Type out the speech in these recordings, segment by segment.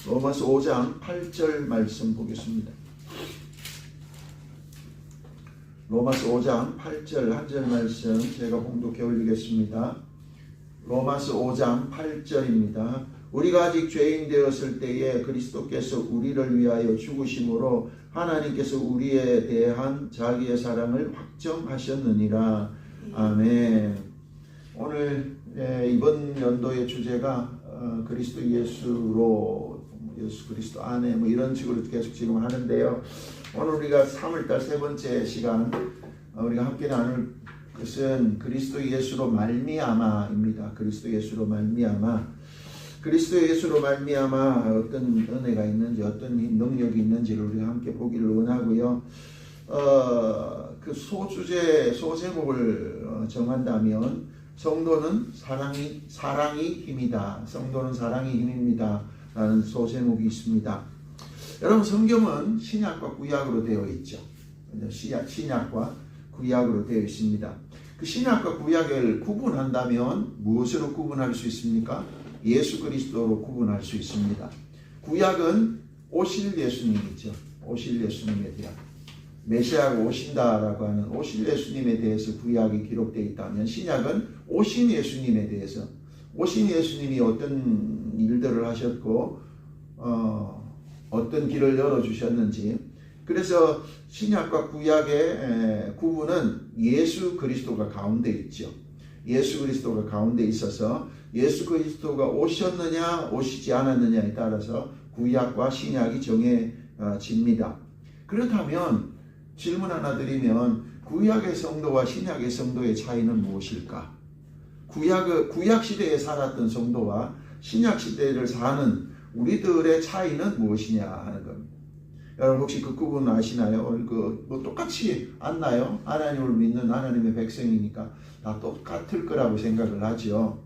로마서 5장 8절 말씀 보겠습니다. 로마서 5장 8절 한 절 말씀 제가 봉독해 올리겠습니다. 로마서 5장 8절입니다. 우리가 아직 죄인 되었을 때에 그리스도께서 우리를 위하여 죽으심으로 하나님께서 우리에 대한 자기의 사랑을 확정하셨느니라. 아멘. 오늘 이번 연도의 주제가 그리스도 예수로, 예수 그리스도 안에 이런 식으로 계속 지금 하는데요. 오늘 우리가 3월달 세 번째 시간 우리가 함께 나눌 것은 그리스도 예수로 말미암아입니다. 그리스도 예수로 말미암아. 그리스도 예수로 말미암아 어떤 은혜가 있는지, 어떤 능력이 있는지를 우리가 함께 보기를 원하고요. 그 소제목을 정한다면 성도는 사랑이 힘이다. 성도는 사랑이 힘입니다. 라는 소제목이 있습니다. 여러분, 성경은 신약과 구약으로 되어 있죠. 신약과 구약으로 되어 있습니다. 그 신약과 구약을 구분한다면 무엇으로 구분할 수 있습니까? 예수 그리스도로 구분할 수 있습니다. 구약은 오실 예수님이죠. 오실 예수님에 대한, 메시아가 오신다라고 하는 오실 예수님에 대해서 구약이 기록되어 있다면, 신약은 오신 예수님에 대해서, 오신 예수님이 어떤 일들을 하셨고 어떤 길을 열어주셨는지, 그래서 신약과 구약의 구분은 예수 그리스도가 가운데 있죠. 예수 그리스도가 가운데 있어서 예수 그리스도가 오셨느냐 오시지 않았느냐에 따라서 구약과 신약이 정해집니다. 그렇다면 질문 하나 드리면, 구약의 성도와 신약의 성도의 차이는 무엇일까? 구약 시대에 살았던 성도와 신약 시대를 사는 우리들의 차이는 무엇이냐 하는 겁니다. 여러분, 혹시 그 구분 아시나요? 똑같이 않나요? 하나님을 믿는 하나님의 백성이니까 다 똑같을 거라고 생각을 하죠.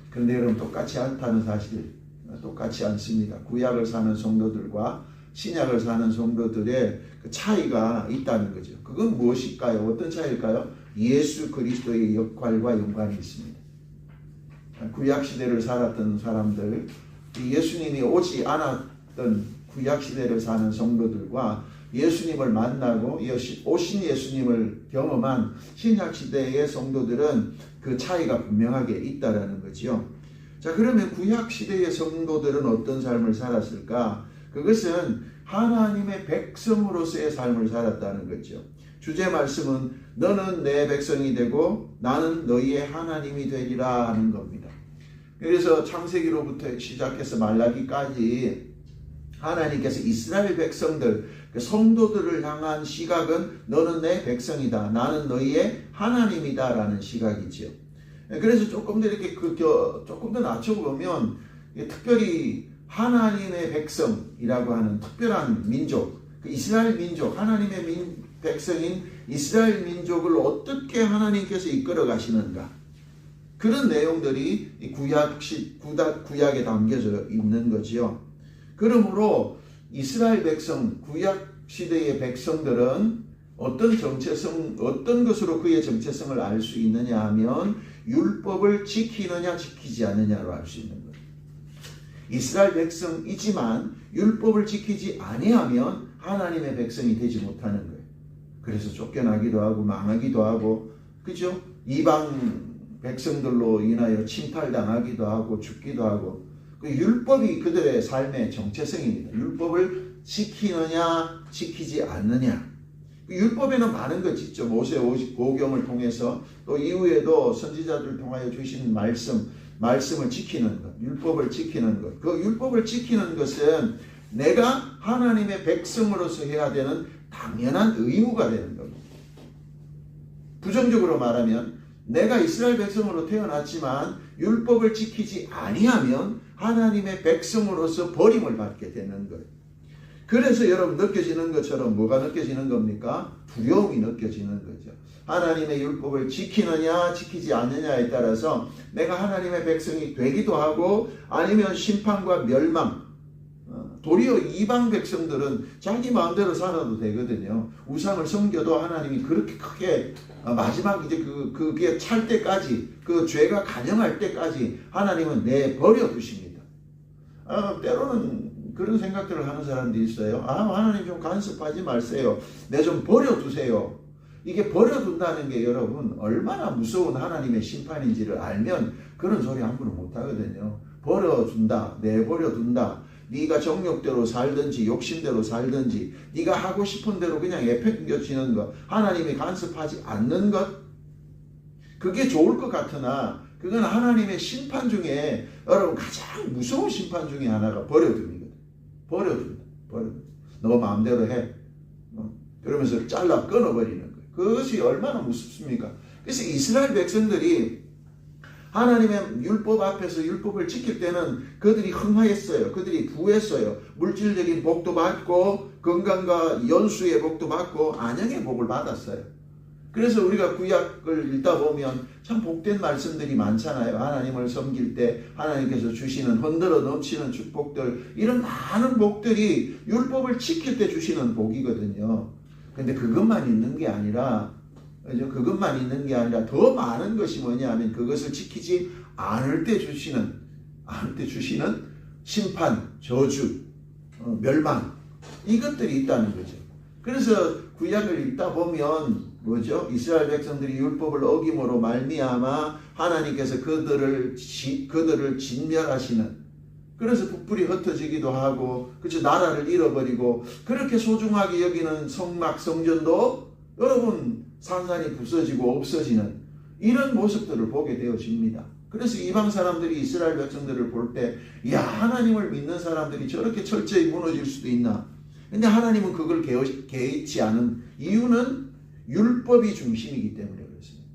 그런데 여러분, 똑같이 않다는 사실, 똑같이 않습니다. 구약을 사는 성도들과 신약을 사는 성도들의 그 차이가 있다는 거죠. 그건 무엇일까요? 어떤 차이일까요? 예수 그리스도의 역할과 연관이 있습니다. 구약 시대를 살았던 사람들, 예수님이 오지 않았던 구약 시대를 사는 성도들과 예수님을 만나고 오신 예수님을 경험한 신약 시대의 성도들은 그 차이가 분명하게 있다라는 거죠. 자, 그러면 구약 시대의 성도들은 어떤 삶을 살았을까? 그것은 하나님의 백성으로서의 삶을 살았다는 거죠. 주제 말씀은 너는 내 백성이 되고 나는 너희의 하나님이 되리라 하는 겁니다. 그래서 창세기로부터 시작해서 말라기까지 하나님께서 이스라엘 백성들, 성도들을 향한 시각은 너는 내 백성이다, 나는 너희의 하나님이다 라는 시각이죠. 그래서 조금 더 이렇게 조금 더 낮춰보면, 특별히 하나님의 백성이라고 하는 특별한 민족, 이스라엘 민족, 하나님의 백성인 이스라엘 민족을 어떻게 하나님께서 이끌어 가시는가, 그런 내용들이 구약에 담겨져 있는 거지요. 그러므로 이스라엘 백성, 구약 시대의 백성들은 어떤 것으로 그의 정체성을 알 수 있느냐 하면, 율법을 지키느냐 지키지 않느냐로 알 수 있는 거예요. 이스라엘 백성이지만 율법을 지키지 아니하면 하나님의 백성이 되지 못하는 거예요. 그래서 쫓겨나기도 하고 망하기도 하고, 그죠? 이방 백성들로 인하여 침탈당하기도 하고 죽기도 하고, 그 율법이 그들의 삶의 정체성입니다. 율법을 지키느냐 지키지 않느냐. 율법에는 많은 것이 있죠. 모세 오경을 통해서, 또 이후에도 선지자들을 통하여 주신 말씀을 지키는 것, 율법을 지키는 것. 그 율법을 지키는 것은 내가 하나님의 백성으로서 해야 되는 당연한 의무가 되는 겁니다. 부정적으로 말하면, 내가 이스라엘 백성으로 태어났지만 율법을 지키지 아니하면 하나님의 백성으로서 버림을 받게 되는 거예요. 그래서 여러분, 느껴지는 것처럼 뭐가 느껴지는 겁니까? 두려움이 느껴지는 거죠. 하나님의 율법을 지키느냐 지키지 않느냐에 따라서 내가 하나님의 백성이 되기도 하고, 아니면 심판과 멸망. 도리어 이방 백성들은 자기 마음대로 살아도 되거든요. 우상을 섬겨도 하나님이 그렇게 크게 마지막 이제 그게 찰 때까지, 그 죄가 간영할 때까지 하나님은 내버려 두십니다. 때로는 그런 생각들을 하는 사람들이 있어요. 하나님 좀 간섭하지 마세요. 내 좀 버려두세요. 이게 버려둔다는 게 여러분 얼마나 무서운 하나님의 심판인지를 알면 그런 소리 함부로 못하거든요. 버려둔다, 내버려둔다. 네가 정욕대로 살든지 욕심대로 살든지 네가 하고 싶은 대로 그냥 내팽겨치는 것, 하나님이 간섭하지 않는 것, 그게 좋을 것 같으나 그건 하나님의 심판 중에 여러분 가장 무서운 심판 중에 하나가 버려둠이거든. 버려둔다. 너 마음대로 해. 그러면서 잘라 끊어버리는 거예요. 그것이 얼마나 무섭습니까? 그래서 이스라엘 백성들이 하나님의 율법 앞에서 율법을 지킬 때는 그들이 흥하였어요. 그들이 부했어요. 물질적인 복도 받고 건강과 연수의 복도 받고 안영의 복을 받았어요. 그래서 우리가 구약을 읽다 보면 참 복된 말씀들이 많잖아요. 하나님을 섬길 때 하나님께서 주시는 흔들어 넘치는 축복들, 이런 많은 복들이 율법을 지킬 때 주시는 복이거든요. 근데 그것만 있는 게 아니라 더 많은 것이 뭐냐 하면 그것을 지키지 않을 때 주시는 심판, 저주, 멸망, 이것들이 있다는 거죠. 그래서 구약을 읽다 보면 뭐죠? 이스라엘 백성들이 율법을 어김으로 말미암아 하나님께서 그들을 진멸하시는, 그래서 북불이 흩어지기도 하고, 그렇죠? 나라를 잃어버리고, 그렇게 소중하게 여기는 성막, 성전도 여러분 산산이 부서지고 없어지는 이런 모습들을 보게 되어집니다. 그래서 이방 사람들이 이스라엘 백성들을 볼 때, 야, 하나님을 믿는 사람들이 저렇게 철저히 무너질 수도 있나? 근데 하나님은 그걸 개의치 않은 이유는 율법이 중심이기 때문에 그렇습니다.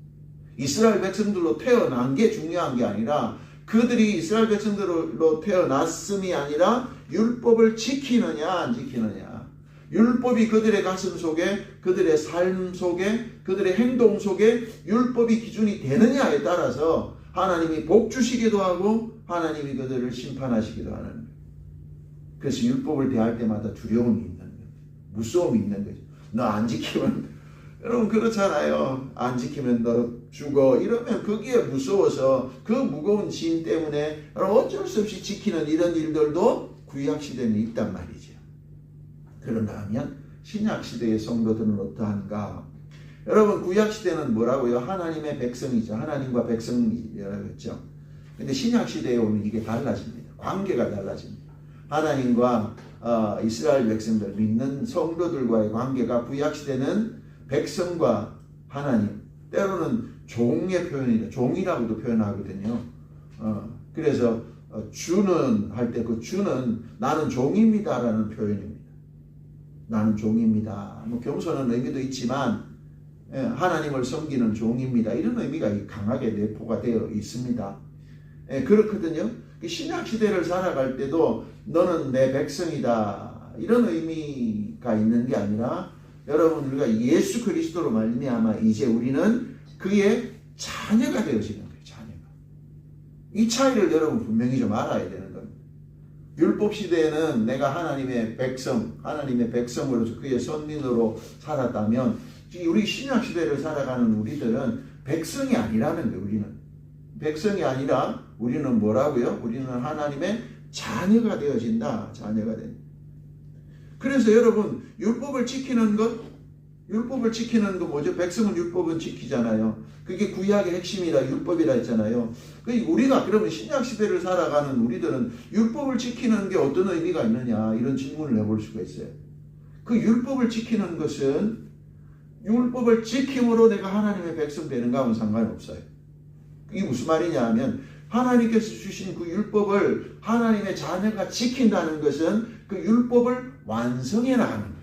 이스라엘 백성들로 태어난 게 중요한 게 아니라 그들이 이스라엘 백성들로 태어났음이 아니라 율법을 지키느냐 안 지키느냐, 율법이 그들의 가슴 속에, 그들의 삶 속에, 그들의 행동 속에 율법이 기준이 되느냐에 따라서 하나님이 복 주시기도 하고 하나님이 그들을 심판하시기도 하는 거예요. 그래서 율법을 대할 때마다 두려움이 있는 거예요. 무서움이 있는 거죠. 너 안 지키면, 여러분 그렇잖아요. 안 지키면 너 죽어. 이러면 거기에 무서워서 그 무거운 짐 때문에 어쩔 수 없이 지키는 이런 일들도 구약시대는 있단 말이죠. 그러면 신약시대의 성도들은 어떠한가? 여러분 구약시대는 뭐라고요? 하나님의 백성이죠. 하나님과 백성이라고 했죠. 근데 신약시대에 오면 이게 달라집니다. 관계가 달라집니다. 하나님과 이스라엘 백성들, 믿는 성도들과의 관계가 구약시대는 백성과 하나님, 때로는 종의 표현이다. 종이라고도 표현하거든요. 그래서 주는 할 때 그 주는 나는 종입니다라는 표현입니다. 나는 종입니다. 뭐 겸손한 의미도 있지만 하나님을 섬기는 종입니다. 이런 의미가 강하게 내포가 되어 있습니다. 그렇거든요. 신약 시대를 살아갈 때도 너는 내 백성이다, 이런 의미가 있는 게 아니라 여러분 우리가 예수 그리스도로 말미암아 이제 우리는 그의 자녀가 되어지는 거예요. 자녀가. 이 차이를 여러분 분명히 좀 알아야 되는 겁니다. 율법 시대에는 내가 하나님의 백성으로서 그의 선민으로 살았다면 우리 신약 시대를 살아가는 우리들은 백성이 아니라는 거예요. 우리는 백성이 아니라 우리는 뭐라고요? 우리는 하나님의 자녀가 되어진다. 자녀가 된다. 그래서 여러분 율법을 지키는 것 뭐죠? 백성은 율법은 지키잖아요. 그게 구약의 핵심이라 율법이라 했잖아요. 우리가 그러면 신약시대를 살아가는 우리들은 율법을 지키는 게 어떤 의미가 있느냐, 이런 질문을 해볼 수가 있어요. 그 율법을 지키는 것은 율법을 지킴으로 내가 하나님의 백성 되는가 하면 상관없어요. 이게 무슨 말이냐 하면 하나님께서 주신 그 율법을 하나님의 자녀가 지킨다는 것은 그 율법을 완성해 나가는 거예요.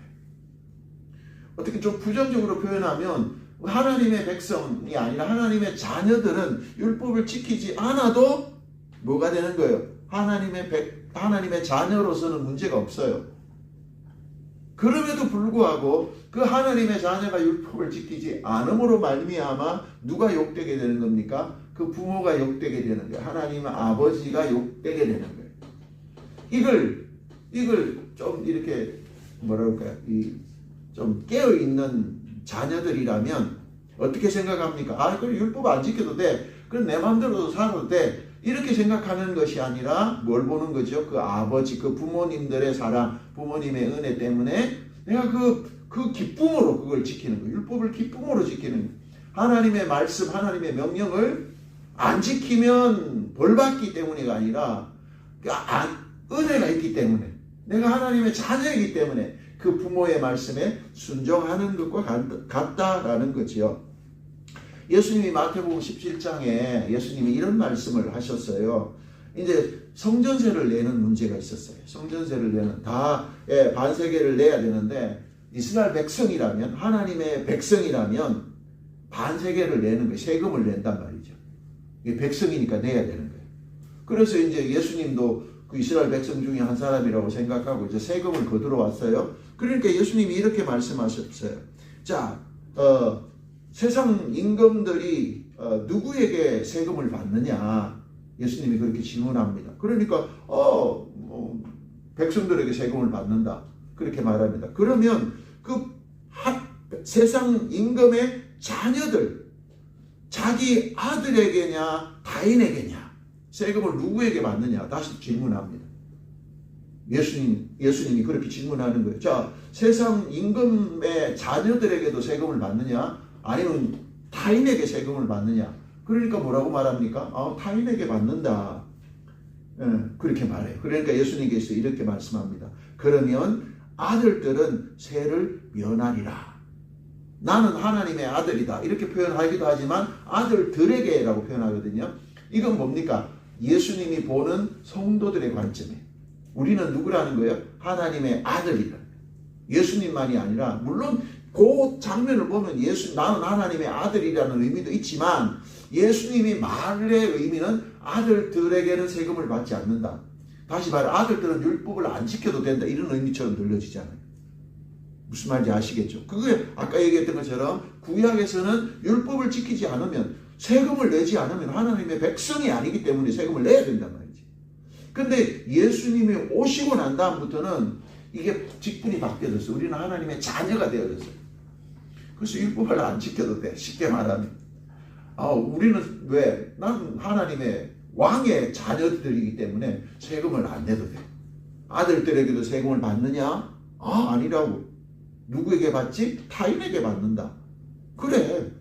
어떻게 좀 부정적으로 표현하면 하나님의 백성이 아니라 하나님의 자녀들은 율법을 지키지 않아도 뭐가 되는 거예요? 하나님의 자녀로서는 문제가 없어요. 그럼에도 불구하고 그 하나님의 자녀가 율법을 지키지 않음으로 말미암아 누가 욕되게 되는 겁니까? 그 부모가 욕되게 되는 거예요. 하나님의 아버지가 욕되게 되는 거예요. 이걸 좀 이렇게 뭐랄까요? 좀 깨어있는 자녀들이라면 어떻게 생각합니까? 그럼 율법 안 지켜도 돼. 그럼 내 마음대로 살아도 돼. 이렇게 생각하는 것이 아니라 뭘 보는 거죠? 그 아버지, 그 부모님들의 사랑, 부모님의 은혜 때문에 내가 그 기쁨으로 그걸 지키는 거예요. 율법을 기쁨으로 지키는 거예요. 하나님의 말씀, 하나님의 명령을 안 지키면 벌 받기 때문이가 아니라 은혜가 있기 때문에, 내가 하나님의 자녀이기 때문에 그 부모의 말씀에 순종하는 것과 같다라는 거지요. 예수님이 마태복음 17장에 예수님이 이런 말씀을 하셨어요. 이제 성전세를 내는 문제가 있었어요. 성전세를 내는 반세계를 내야 되는데 이스라엘 백성이라면, 하나님의 백성이라면 반세계를 내는 거예요. 세금을 낸단 말이죠. 이게 백성이니까 내야 되는 거예요. 그래서 이제 예수님도 그 이스라엘 백성 중에 한 사람이라고 생각하고 이제 세금을 거두러 왔어요. 그러니까 예수님이 이렇게 말씀하셨어요. 자, 세상 임금들이 누구에게 세금을 받느냐? 예수님이 그렇게 질문합니다. 그러니까 백성들에게 세금을 받는다. 그렇게 말합니다. 그러면 그 세상 임금의 자녀들, 자기 아들에게냐 타인에게냐 세금을 누구에게 받느냐 다시 질문합니다. 예수님이 그렇게 질문하는 거예요. 자, 세상 임금의 자녀들에게도 세금을 받느냐 아니면 타인에게 세금을 받느냐. 그러니까 뭐라고 말합니까? 타인에게 받는다. 그렇게 말해요. 그러니까 예수님께서 이렇게 말씀합니다. 그러면 아들들은 세를 면하리라. 나는 하나님의 아들이다. 이렇게 표현하기도 하지만 아들들에게라고 표현하거든요. 이건 뭡니까? 예수님이 보는 성도들의 관점이에요. 우리는 누구라는 거예요? 하나님의 아들이라. 예수님만이 아니라 물론 그 장면을 보면 나는 하나님의 아들이라는 의미도 있지만 예수님이 말의 의미는 아들들에게는 세금을 받지 않는다. 다시 말해 아들들은 율법을 안 지켜도 된다. 이런 의미처럼 들려지잖아요. 무슨 말인지 아시겠죠? 그게 아까 얘기했던 것처럼 구약에서는 율법을 지키지 않으면 세금을 내지 않으면 하나님의 백성이 아니기 때문에 세금을 내야 된단 말이지. 근데 예수님이 오시고 난 다음부터는 이게 직분이 바뀌어졌어요. 우리는 하나님의 자녀가 되어졌어요. 그래서 율법을 안 지켜도 돼. 쉽게 말하면. 우리는 왜? 난 하나님의 왕의 자녀들이기 때문에 세금을 안 내도 돼. 아들들에게도 세금을 받느냐? 아니라고. 누구에게 받지? 타인에게 받는다. 그래.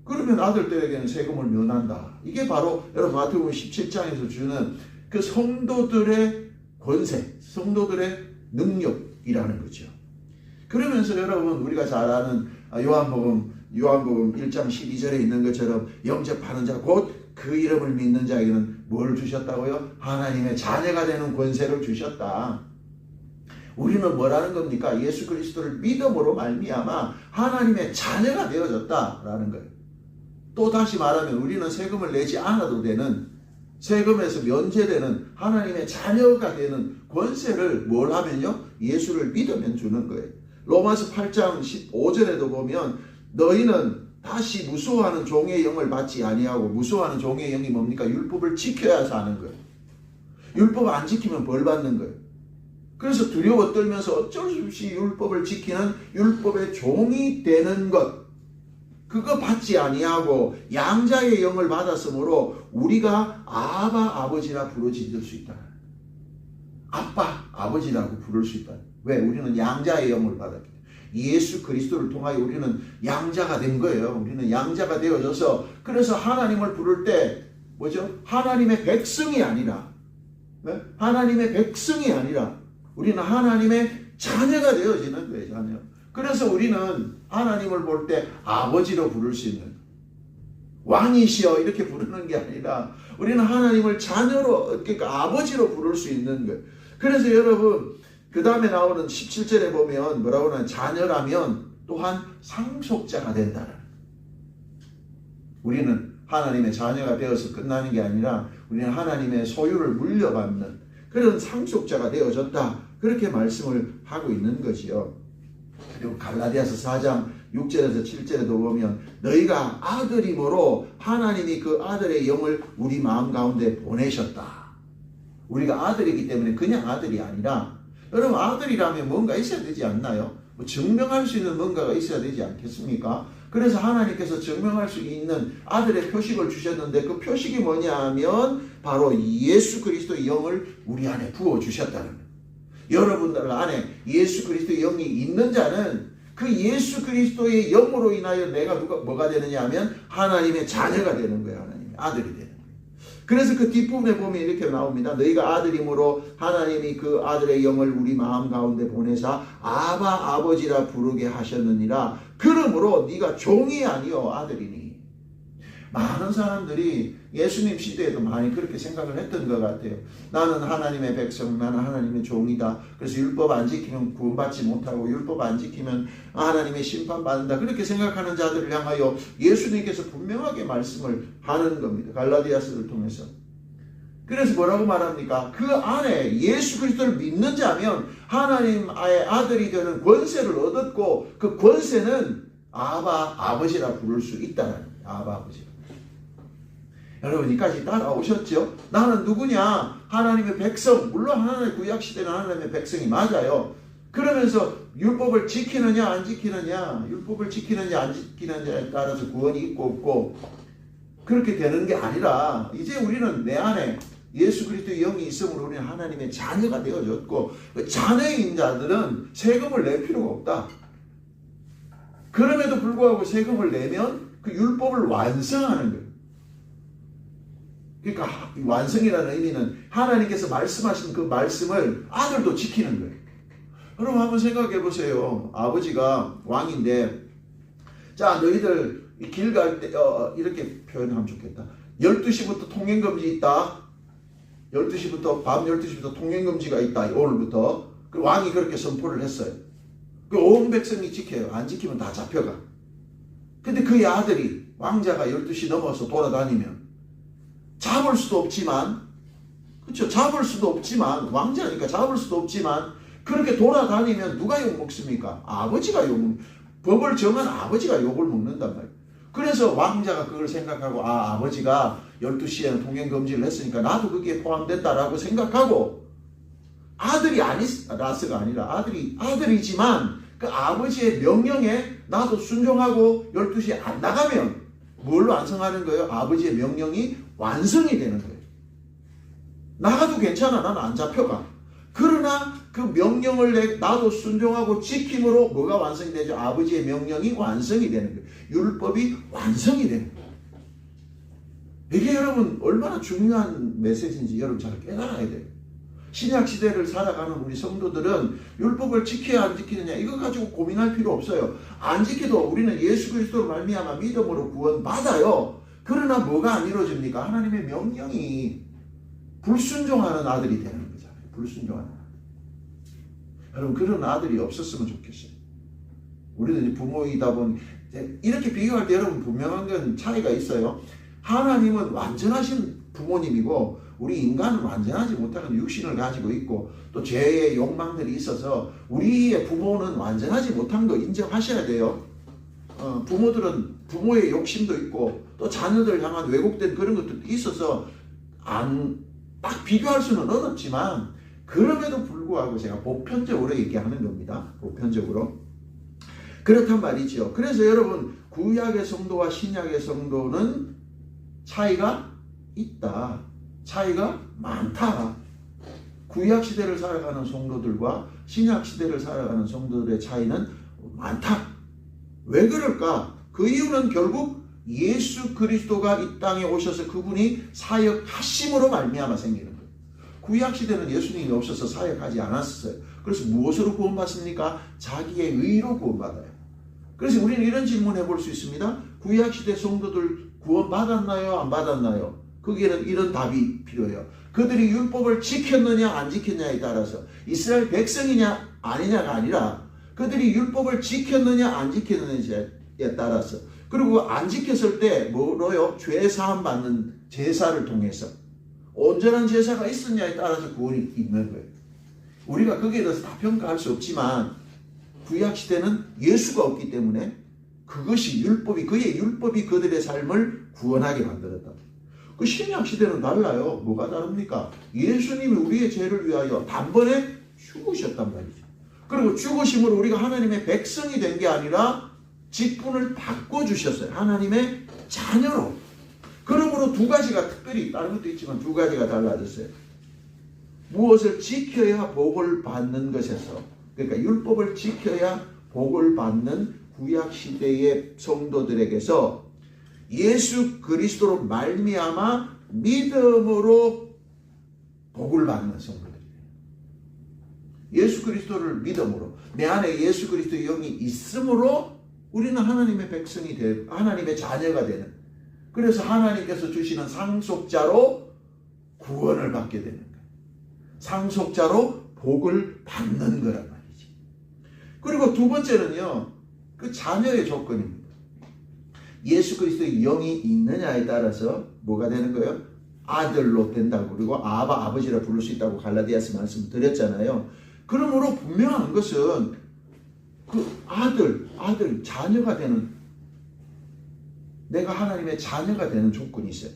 그러면 아들들에게는 세금을 면한다. 이게 바로 여러분 마태복음 17장에서 주는 그 성도들의 권세, 성도들의 능력이라는 거죠. 그러면서 여러분 우리가 잘 아는 요한복음 1장 12절에 있는 것처럼 영접하는 자 곧 그 이름을 믿는 자에게는 뭘 주셨다고요? 하나님의 자녀가 되는 권세를 주셨다. 우리는 뭐라는 겁니까? 예수 그리스도를 믿음으로 말미암아 하나님의 자녀가 되어졌다라는 거예요. 또 다시 말하면 우리는 세금을 내지 않아도 되는, 세금에서 면제되는 하나님의 자녀가 되는 권세를 뭘 하면요? 예수를 믿으면 주는 거예요. 로마서 8장 15절에도 보면 너희는 다시 무수하는 종의 영을 받지 아니하고, 무수하는 종의 영이 뭡니까? 율법을 지켜야 사는 거예요. 율법 안 지키면 벌 받는 거예요. 그래서 두려워 떨면서 어쩔 수 없이 율법을 지키는 율법의 종이 되는 것, 그거 받지 아니하고 양자의 영을 받았으므로 우리가 아바 아버지라 부르짖을 수 있다. 아빠 아버지라고 부를 수 있다. 왜? 우리는 양자의 영을 받았기 때문에. 예수 그리스도를 통하여 우리는 양자가 된 거예요. 우리는 양자가 되어져서, 그래서 하나님을 부를 때 뭐죠? 하나님의 백성이 아니라, 네? 하나님의 백성이 아니라 우리는 하나님의 자녀가 되어지는 거예요. 자녀. 그래서 우리는 하나님을 볼 때 아버지로 부를 수 있는, 왕이시여 이렇게 부르는 게 아니라 우리는 하나님을 자녀로, 그러니까 아버지로 부를 수 있는 거예요. 그래서 여러분 그 다음에 나오는 17절에 보면 뭐라고 하냐면 자녀라면 또한 상속자가 된다는, 우리는 하나님의 자녀가 되어서 끝나는 게 아니라 우리는 하나님의 소유를 물려받는 그런 상속자가 되어졌다. 그렇게 말씀을 하고 있는 것이요. 그리고 갈라디아서 4장 6절에서 7절에도 보면 너희가 아들임으로 하나님이 그 아들의 영을 우리 마음 가운데 보내셨다. 우리가 아들이기 때문에 그냥 아들이 아니라, 여러분 아들이라면 뭔가 있어야 되지 않나요? 뭐 증명할 수 있는 뭔가가 있어야 되지 않겠습니까? 그래서 하나님께서 증명할 수 있는 아들의 표식을 주셨는데 그 표식이 뭐냐 하면 바로 예수 그리스도의 영을 우리 안에 부어주셨다는 거예요. 여러분들 안에 예수 그리스도의 영이 있는 자는 그 예수 그리스도의 영으로 인하여 내가 뭐가 되느냐 하면 하나님의 자녀가 되는 거예요. 하나님의 아들이 되는 거예요. 그래서 그 뒷부분에 보면 이렇게 나옵니다. 너희가 아들이므로 하나님이 그 아들의 영을 우리 마음 가운데 보내사 아바 아버지라 부르게 하셨느니라. 그러므로 네가 종이 아니요 아들이니. 많은 사람들이 예수님 시대에도 많이 그렇게 생각을 했던 것 같아요. 나는 하나님의 백성, 나는 하나님의 종이다. 그래서 율법 안 지키면 구원받지 못하고 율법 안 지키면 하나님의 심판받는다. 그렇게 생각하는 자들을 향하여 예수님께서 분명하게 말씀을 하는 겁니다. 갈라디아서를 통해서. 그래서 뭐라고 말합니까? 그 안에 예수 그리스도를 믿는 자면 하나님의 아들이 되는 권세를 얻었고 그 권세는 아버지라 부를 수 있다는 거예요. 아버지라. 여러분 이까지 따라오셨죠? 나는 누구냐? 하나님의 백성. 물론 하나님의 구약시대는 하나님의 백성이 맞아요. 그러면서 율법을 지키느냐 안 지키느냐, 율법을 지키느냐 안 지키느냐에 따라서 구원이 있고 없고 그렇게 되는 게 아니라 이제 우리는 내 안에 예수 그리스도의 영이 있으므로 우리는 하나님의 자녀가 되어졌고 그 자녀인 자들은 세금을 낼 필요가 없다. 그럼에도 불구하고 세금을 내면 그 율법을 완성하는 거예요. 그러니까 완성이라는 의미는 하나님께서 말씀하신 그 말씀을 아들도 지키는 거예요. 여러분 한번 생각해 보세요. 아버지가 왕인데 자 너희들 길 갈 때 이렇게 표현하면 좋겠다. 12시부터 통행금지 있다. 12시부터 밤 12시부터 통행금지가 있다. 오늘부터. 그 왕이 그렇게 선포를 했어요. 그 온 백성이 지켜요. 안 지키면 다 잡혀가. 근데 그의 아들이 왕자가 12시 넘어서 돌아다니면 잡을 수도 없지만, 그렇죠? 잡을 수도 없지만, 왕자니까 잡을 수도 없지만, 그렇게 돌아다니면 누가 욕먹습니까? 아버지가 법을 정한 아버지가 욕을 먹는단 말이에요. 그래서 왕자가 그걸 생각하고, 아버지가 12시에는 통행금지를 했으니까 나도 거기에 포함된다라고 생각하고, 아들이 라스가 아니라 아들이지만, 그 아버지의 명령에 나도 순종하고 12시에 안 나가면, 뭘로 완성하는 거예요? 아버지의 명령이 완성이 되는 거예요. 나가도 괜찮아. 나는 안 잡혀가. 그러나 그 명령을 나도 순종하고 지킴으로 뭐가 완성이 되죠? 아버지의 명령이 완성이 되는 거예요. 율법이 완성이 되는 거예요. 이게 여러분 얼마나 중요한 메시지인지 여러분 잘 깨달아야 돼요. 신약 시대를 살아가는 우리 성도들은 율법을 지켜야 안 지키느냐 이거 가지고 고민할 필요 없어요. 안 지켜도 우리는 예수 그리스도로 말미암아 믿음으로 구원받아요. 그러나 뭐가 안 이루어집니까? 하나님의 명령이 불순종하는 아들이 되는 거잖아요. 불순종하는 아들. 여러분 그런 아들이 없었으면 좋겠어요. 우리는 부모이다 보니 이렇게 비교할 때 여러분 분명한 건 차이가 있어요. 하나님은 완전하신 부모님이고 우리 인간은 완전하지 못하는 육신을 가지고 있고 또 죄의 욕망들이 있어서 우리의 부모는 완전하지 못한 거 인정하셔야 돼요. 부모들은 부모의 욕심도 있고 또 자녀들 향한 왜곡된 그런 것들도 있어서 딱 비교할 수는 어렵지만 그럼에도 불구하고 제가 보편적으로 얘기하는 겁니다. 보편적으로. 그렇단 말이죠. 그래서 여러분 구약의 성도와 신약의 성도는 차이가 있다. 차이가 많다. 구약 시대를 살아가는 성도들과 신약 시대를 살아가는 성도들의 차이는 많다. 왜 그럴까? 그 이유는 결국 예수 그리스도가 이 땅에 오셔서 그분이 사역하심으로 말미암아 생기는 거예요. 구약 시대는 예수님이 없어서 사역하지 않았어요. 그래서 무엇으로 구원받습니까? 자기의 의로 구원받아요. 그래서 우리는 이런 질문을 해볼 수 있습니다. 구약 시대 성도들 구원받았나요? 안 받았나요? 거기에는 이런 답이 필요해요. 그들이 율법을 지켰느냐 안 지켰냐에 따라서 이스라엘 백성이냐 아니냐가 아니라 그들이 율법을 지켰느냐 안 지켰느냐에 따라서 그리고 안 지켰을 때 뭐로요? 죄 사함 받는 제사를 통해서 온전한 제사가 있었냐에 따라서 구원이 있는 거예요. 우리가 거기에 대해서 다 평가할 수 없지만 구약 시대는 예수가 없기 때문에 그것이 그의 율법이 그들의 삶을 구원하게 만들었다. 그 신약 시대는 달라요. 뭐가 다릅니까? 예수님이 우리의 죄를 위하여 단번에 죽으셨단 말이죠. 그리고 죽으심으로 우리가 하나님의 백성이 된 게 아니라 직분을 바꿔주셨어요. 하나님의 자녀로. 그러므로 두 가지가 특별히 다른 것도 있지만 두 가지가 달라졌어요. 무엇을 지켜야 복을 받는 것에서, 그러니까 율법을 지켜야 복을 받는 구약시대의 성도들에게서 예수 그리스도로 말미암아 믿음으로 복을 받는 성도들이에요. 예수 그리스도를 믿음으로, 내 안에 예수 그리스도의 영이 있으므로 우리는 하나님의 백성이 되고 하나님의 자녀가 되는, 그래서 하나님께서 주시는 상속자로 구원을 받게 되는 거예요. 상속자로 복을 받는 거란 말이지. 그리고 두 번째는요, 그 자녀의 조건입니다. 예수 그리스도의 영이 있느냐에 따라서 뭐가 되는 거예요? 아들로 된다고. 그리고 아버지라 부를 수 있다고 갈라디아서 말씀 드렸잖아요. 그러므로 분명한 것은 그 아들, 자녀가 되는, 내가 하나님의 자녀가 되는 조건이 있어요.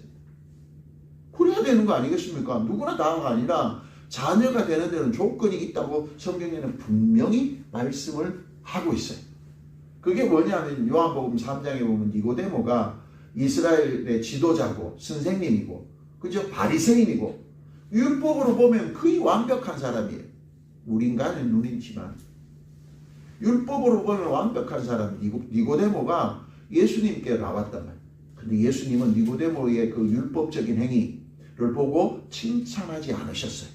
그래야 되는 거 아니겠습니까? 누구나 다가 아니라 자녀가 되는 데는 조건이 있다고 성경에는 분명히 말씀을 하고 있어요. 그게 뭐냐면 요한복음 3장에 보면 니고데모가 이스라엘의 지도자고 선생님이고, 그죠? 바리새인이고, 율법으로 보면 거의 완벽한 사람이에요. 우리 인간의 눈이지만 율법으로 보면 완벽한 사람 니고데모가 예수님께 나왔단 말이에요. 근데 예수님은 니고데모의 그 율법적인 행위를 보고 칭찬하지 않으셨어요.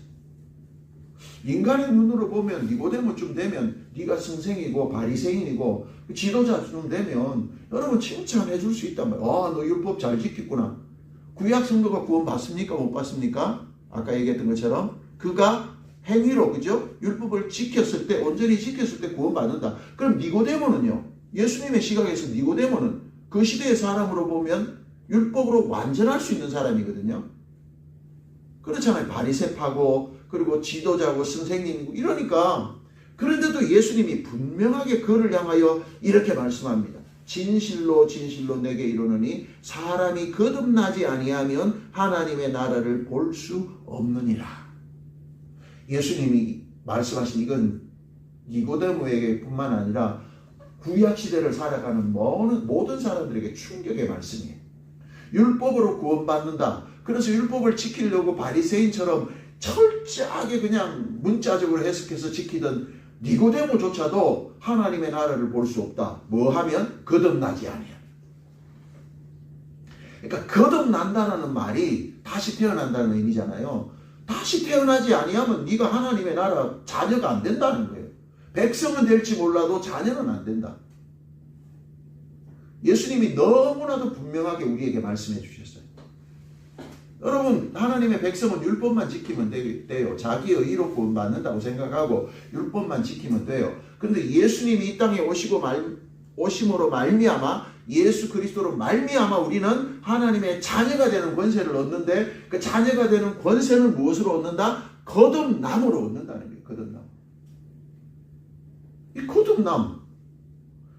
인간의 눈으로 보면 니고데모쯤 되면 네가 선생이고 바리새인이고 지도자쯤 되면 여러분 칭찬해 줄 수 있단 말이에요. 너 율법 잘 지켰구나. 구약 성도가 구원 받습니까? 못 받습니까? 아까 얘기했던 것처럼 그가 행위로, 그죠? 율법을 지켰을 때, 온전히 지켰을 때 구원 받는다. 그럼 니고데모는요, 예수님의 시각에서 니고데모는 그 시대의 사람으로 보면 율법으로 완전할 수 있는 사람이거든요. 그렇잖아요. 바리새파고 그리고 지도자고 선생님이고 이러니까. 그런데도 예수님이 분명하게 그를 향하여 이렇게 말씀합니다. 진실로 진실로 내게 이르노니 사람이 거듭나지 아니하면 하나님의 나라를 볼 수 없느니라. 예수님이 말씀하신 이건 니고데모에게 뿐만 아니라 구약시대를 살아가는 모든 사람들에게 충격의 말씀이에요. 율법으로 구원받는다. 그래서 율법을 지키려고 바리새인처럼 철저하게 그냥 문자적으로 해석해서 지키던 니고데모조차도 하나님의 나라를 볼 수 없다. 뭐 하면? 거듭나지 아니하면. 그러니까 거듭난다는 말이 다시 태어난다는 의미잖아요. 다시 태어나지 아니하면 네가 하나님의 나라 자녀가 안 된다는 거예요. 백성은 될지 몰라도 자녀는 안 된다. 예수님이 너무나도 분명하게 우리에게 말씀해 주셨어요. 여러분, 하나님의 백성은 율법만 지키면 돼요. 자기의 의로 구원받는다고 생각하고 율법만 지키면 돼요. 그런데 예수님이 이 땅에 오심으로 말미암아, 예수 그리스도로 말미암아 우리는 하나님의 자녀가 되는 권세를 얻는데, 그 자녀가 되는 권세는 무엇으로 얻는다? 거듭남으로 얻는다는 거예요. 거듭남. 이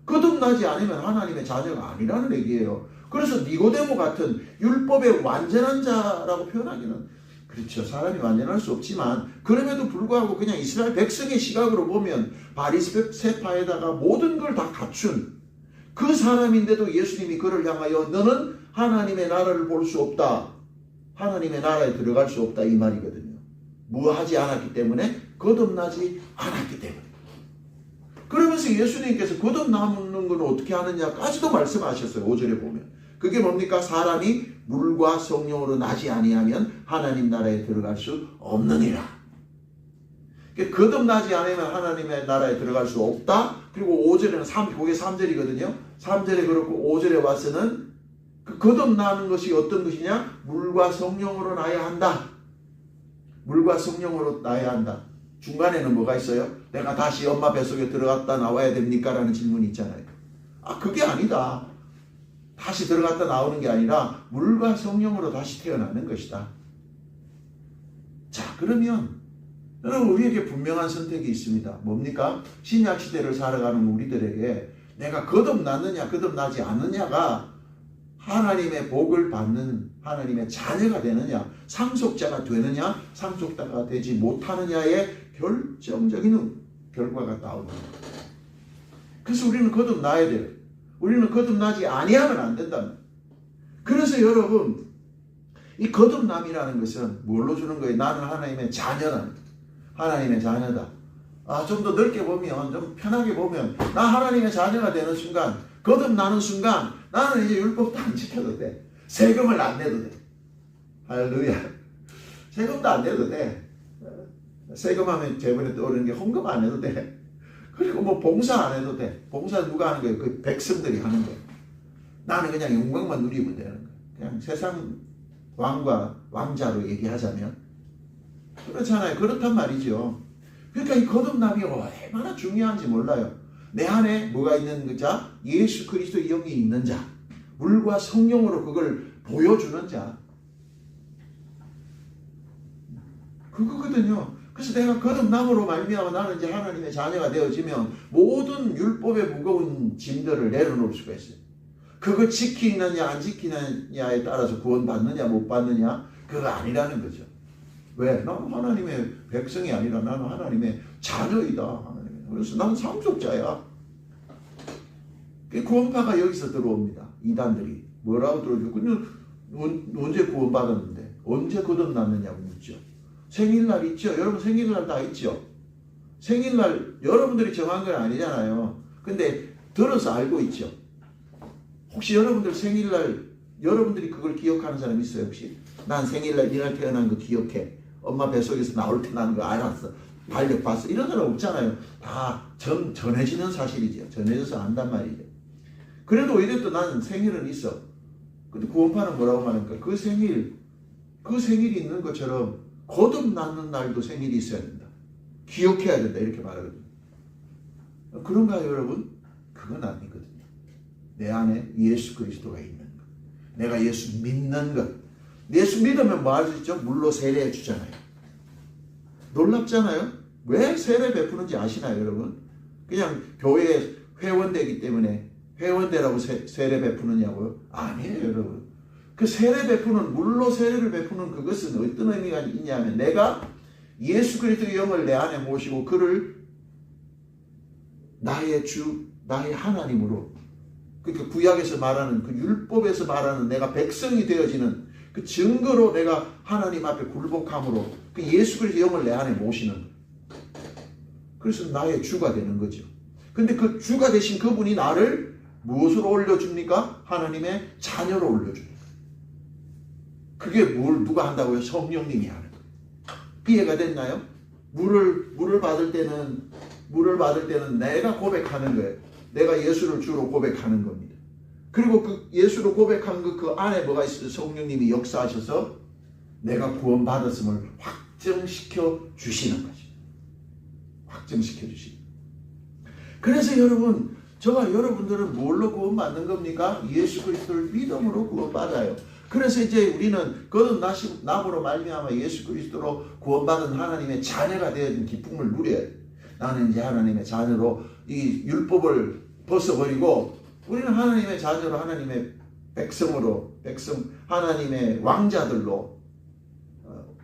거듭나지 않으면 하나님의 자녀가 아니라는 얘기예요. 그래서 니고데모 같은 율법의 완전한 자라고 표현하기는, 그렇죠, 사람이 완전할 수 없지만 그럼에도 불구하고 그냥 이스라엘 백성의 시각으로 보면 바리새파에다가 모든 걸 다 갖춘 그 사람인데도 예수님이 그를 향하여 너는 하나님의 나라를 볼 수 없다, 하나님의 나라에 들어갈 수 없다, 이 말이거든요. 뭐 하지 않았기 때문에? 거듭나지 않았기 때문에. 그러면서 예수님께서 거듭나는 건 어떻게 하느냐까지도 말씀하셨어요. 5절에 보면. 그게 뭡니까? 사람이 물과 성령으로 나지 아니하면 하나님 나라에 들어갈 수 없느니라. 거듭나지 않으면 하나님의 나라에 들어갈 수 없다. 그리고 5절에는 그게 3절이거든요. 3절에 그렇고 5절에 와서는 그 거듭나는 것이 어떤 것이냐? 물과 성령으로 나야 한다. 물과 성령으로 나야 한다. 중간에는 뭐가 있어요? 내가 다시 엄마 뱃속에 들어갔다 나와야 됩니까? 라는 질문이 있잖아요. 그게 아니다. 다시 들어갔다 나오는 게 아니라 물과 성령으로 다시 태어나는 것이다. 자, 그러면 여러분, 우리에게 분명한 선택이 있습니다. 뭡니까? 신약 시대를 살아가는 우리들에게 내가 거듭났느냐 거듭나지 않느냐가 하나님의 복을 받는 하나님의 자녀가 되느냐, 상속자가 되느냐, 상속자가 되지 못하느냐의 결정적인 결과가 나옵니다. 그래서 우리는 거듭나야 돼요. 우리는 거듭나지 아니하면 안 된다. 그래서 여러분, 이 거듭남이라는 것은 뭘로 주는 거예요? 나는 하나님의 자녀다. 하나님의 자녀다. 좀 더 넓게 보면, 좀 편하게 보면, 나 하나님의 자녀가 되는 순간, 거듭나는 순간, 나는 이제 율법도 안 지켜도 돼. 세금을 안 내도 돼. 할렐루야. 세금도 안 내도 돼. 세금하면 제번에 떠오르는 게 헌금 안 해도 돼. 그리고 뭐 봉사 안 해도 돼. 봉사 누가 하는 거예요? 그 백성들이 하는 거예요. 나는 그냥 영광만 누리면 되는 거예요. 그냥 세상 왕과 왕자로 얘기하자면. 그렇잖아요. 그렇단 말이죠. 그러니까 이 거듭남이 얼마나 중요한지 몰라요. 내 안에 뭐가 있는 자? 예수 그리스도의 영이 있는 자. 물과 성령으로 그걸 보여주는 자. 그거거든요. 그래서 내가 거듭남으로 말미암아 나는 이제 하나님의 자녀가 되어지면 모든 율법의 무거운 짐들을 내려놓을 수가 있어요. 그거 지키느냐 안 지키느냐에 따라서 구원받느냐 못 받느냐 그거 아니라는 거죠. 왜? 나는 하나님의 백성이 아니라 나는 하나님의 자녀이다. 그래서 나는 상속자야. 구원파가 여기서 들어옵니다. 이단들이. 뭐라고 들어오죠? 그냥 언제 구원받았는데? 언제 거듭났느냐고 묻죠. 생일날 있죠? 여러분 생일날 다 있죠? 생일날 여러분들이 정한 건 아니잖아요. 근데 들어서 알고 있죠? 혹시 여러분들 생일날 여러분들이 그걸 기억하는 사람 있어요 혹시? 난 생일날 이날 태어난 거 기억해. 엄마 뱃속에서 나올 때 나는 거 알았어. 달력 봤어. 이런 사람 없잖아요. 다 전해지는 사실이죠. 전해져서 안단 말이죠. 그래도 오히려 또 나는 생일은 있어. 근데 구원파는 뭐라고 말합니까? 그 생일이 있는 것처럼 거듭나는 날도 생일이 있어야 된다. 기억해야 된다. 이렇게 말하거든요. 그런가요 여러분? 그건 아니거든요. 내 안에 예수 그리스도가 있는 것. 내가 예수 믿는 것. 예수 믿으면 뭐 할 수 있죠? 물로 세례해 주잖아요. 놀랍잖아요? 왜 세례 베푸는지 아시나요 여러분? 그냥 교회에 회원되기 때문에 회원되라고 세례 베푸느냐고요? 아니에요 여러분. 그 세례 베푸는 물로 세례를 베푸는 그것은 어떤 의미가 있냐면 내가 예수 그리스도의 영을 내 안에 모시고 그를 나의 주 나의 하나님으로 그러니까 구약에서 말하는 그 율법에서 말하는 내가 백성이 되어지는 그 증거로 내가 하나님 앞에 굴복함으로 그 예수 그리스도의 영을 내 안에 모시는 거예요. 그래서 나의 주가 되는 거죠. 근데 그 주가 되신 그분이 나를 무엇으로 올려줍니까? 하나님의 자녀로 올려줍니다. 그게 누가 한다고요? 성령님이 하는 거예요. 이해가 됐나요? 물을 받을 때는 내가 고백하는 거예요. 내가 예수를 주로 고백하는 겁니다. 그리고 그 예수로 고백한 그 안에 뭐가 있어요? 성령님이 역사하셔서 내가 구원받았음을 확정시켜 주시는 거죠. 확정시켜 주시는. 그래서 여러분, 저와 여러분들은 뭘로 구원받는 겁니까? 예수 그리스도를 믿음으로 구원받아요. 그래서 이제 우리는 거듭남으로 말미암아 예수 그리스도로 구원받은 하나님의 자녀가 되어진 기쁨을 누려요. 나는 이제 하나님의 자녀로 이 율법을 벗어버리고 우리는 하나님의 자녀로 하나님의 백성으로 하나님의 왕자들로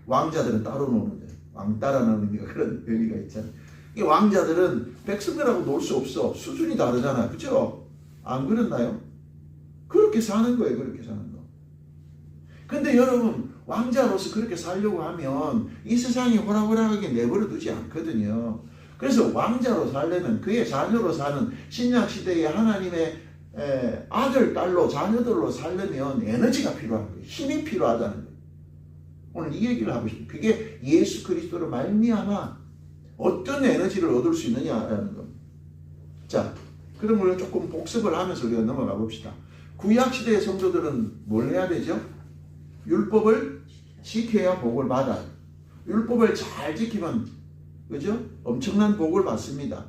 왕자들은 따로 노는 거예요. 왕따라는 의미가 그런 의미가 있잖아요. 이 왕자들은 백성들하고 놀 수 없어. 수준이 다르잖아요. 그렇죠? 안 그렇나요? 그렇게 사는 거예요. 그렇게 사는 거. 근데 여러분 왕자로서 그렇게 살려고 하면 이 세상이 호락호락하게 내버려 두지 않거든요. 그래서 왕자로 살려면 그의 자녀로 사는 신약시대의 하나님의 아들, 딸로 자녀들로 살려면 에너지가 필요한 거예요. 힘이 필요하다는 거예요. 오늘 이 얘기를 하고 싶어요. 그게 예수 그리스도로 말미암아 어떤 에너지를 얻을 수 있느냐라는 겁니다. 자, 그럼 우리가 조금 복습을 하면서 우리가 넘어가 봅시다. 구약시대의 성도들은 뭘 해야 되죠? 율법을 지켜야 복을 받아요. 율법을 잘 지키면 그죠? 엄청난 복을 받습니다.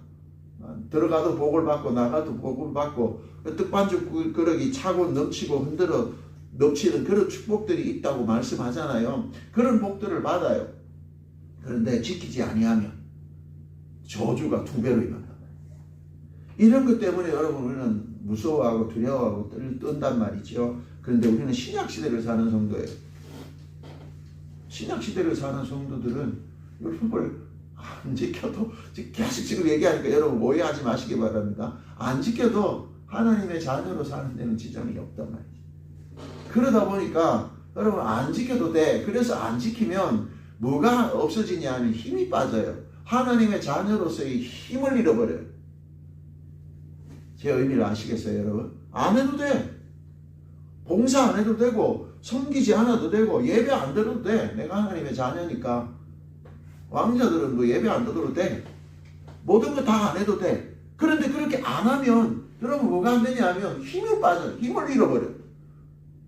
들어가도 복을 받고 나가도 복을 받고 떡반죽 그릇이 차고 넘치고 흔들어 넘치는 그런 축복들이 있다고 말씀하잖아요. 그런 복들을 받아요. 그런데 지키지 아니하면 저주가 2배로 임한다. 이런 것 때문에 여러분 우리는 무서워하고 두려워하고 뜬단 말이죠. 그런데 우리는 신약시대를 사는 성도예요. 신약시대를 사는 성도들은 율법을 안 지켜도 계속 지금 얘기하니까 여러분 오해하지 마시기 바랍니다. 안 지켜도 하나님의 자녀로 사는 데는 지장이 없단 말이지. 그러다 보니까 여러분 안 지켜도 돼. 그래서 안 지키면 뭐가 없어지냐 하면 힘이 빠져요. 하나님의 자녀로서의 힘을 잃어버려요. 제 의미를 아시겠어요, 여러분? 안 해도 돼. 봉사 안 해도 되고 섬기지 않아도 되고 예배 안 드려도 돼. 내가 하나님의 자녀니까. 왕자들은 뭐 예배 안 드려도 돼. 모든 거 다 안 해도 돼. 그런데 그렇게 안 하면 여러분 뭐가 안 되냐 하면 힘이 빠져요. 힘을 잃어버려요.